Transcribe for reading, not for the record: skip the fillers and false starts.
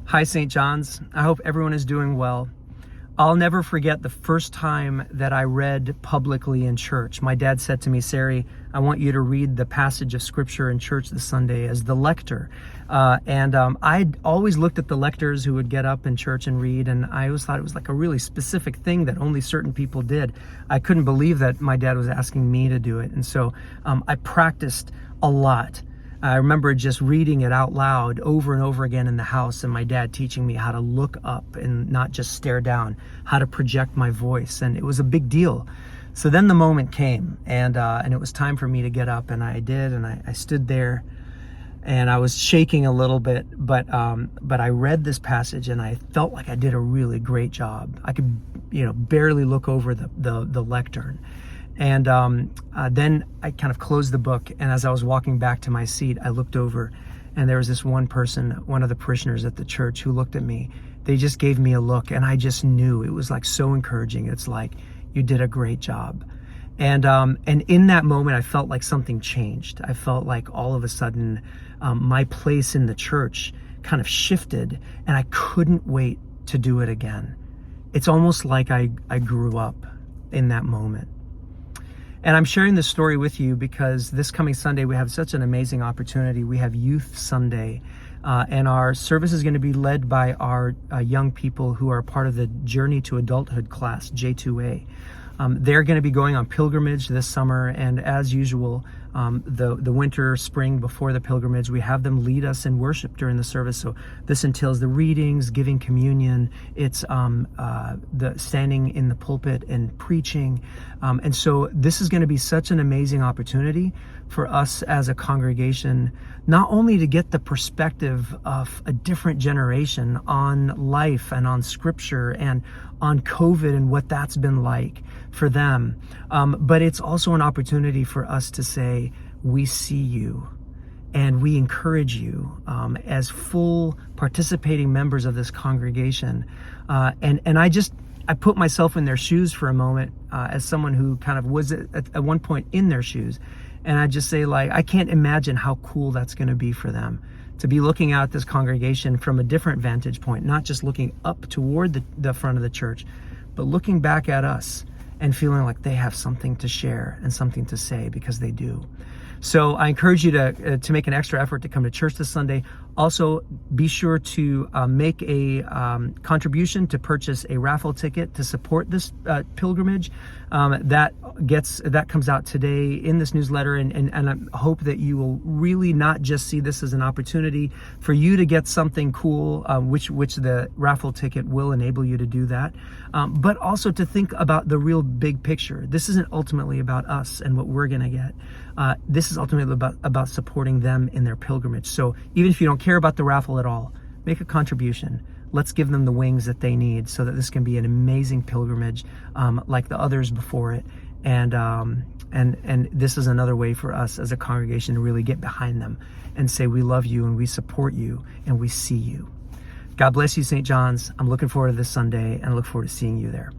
Hi, St. John's. I hope everyone is doing well. I'll never forget the first time that I read publicly in church. My dad said to me, Sari, I want you to read the passage of scripture in church this Sunday as the lector. I'd always looked at the lectors who would get up in church and read, and I always thought it was like a really specific thing that only certain people did. I couldn't believe that my dad was asking me to do it. And so I practiced a lot. I remember just reading it out loud over and over again in the house, and my dad teaching me how to look up and not just stare down, how to project my voice, and it was a big deal. So then the moment came, and it was time for me to get up, and I did, and I stood there, and I was shaking a little bit, but I read this passage, and I felt like I did a really great job. I could, barely look over the lectern. And then I kind of closed the book, and as I was walking back to my seat, I looked over, and there was this one person, one of the parishioners at the church, who looked at me. They just gave me a look, and I just knew. It was like so encouraging. It's like, you did a great job. And in that moment, I felt like something changed. I felt like all of a sudden, my place in the church kind of shifted, and I couldn't wait to do it again. It's almost like I grew up in that moment. And I'm sharing this story with you because this coming Sunday, we have such an amazing opportunity. We have Youth Sunday, and our service is going to be led by our young people who are part of the Journey to Adulthood class, J2A. They're going to be going on pilgrimage this summer, and as usual, the winter, spring before the pilgrimage, we have them lead us in worship during the service. So this entails the readings, giving communion. It's the standing in the pulpit and preaching. And so this is going to be such an amazing opportunity for us as a congregation, not only to get the perspective of a different generation on life and on scripture and on COVID and what that's been like for them, but it's also an opportunity for us to say, we see you and we encourage you as full participating members of this congregation. And I put myself in their shoes for a moment as someone who kind of was at one point in their shoes. And I just say, like, I can't imagine how cool that's going to be for them to be looking out at this congregation from a different vantage point, not just looking up toward the front of the church, but looking back at us and feeling like they have something to share and something to say, because they do. So I encourage you to make an extra effort to come to church this Sunday. Also, be sure to make a contribution to purchase a raffle ticket to support this pilgrimage. That comes out today in this newsletter, and I hope that you will really not just see this as an opportunity for you to get something cool, which the raffle ticket will enable you to do that, but also to think about the real big picture. This isn't ultimately about us and what we're going to get. This is ultimately about supporting them in their pilgrimage. So even if you don't care about the raffle at all, make a contribution. Let's give them the wings that they need so that this can be an amazing pilgrimage like the others before it. And this is another way for us as a congregation to really get behind them and say, we love you and we support you and we see you. God bless you, St. John's. I'm looking forward to this Sunday and I look forward to seeing you there.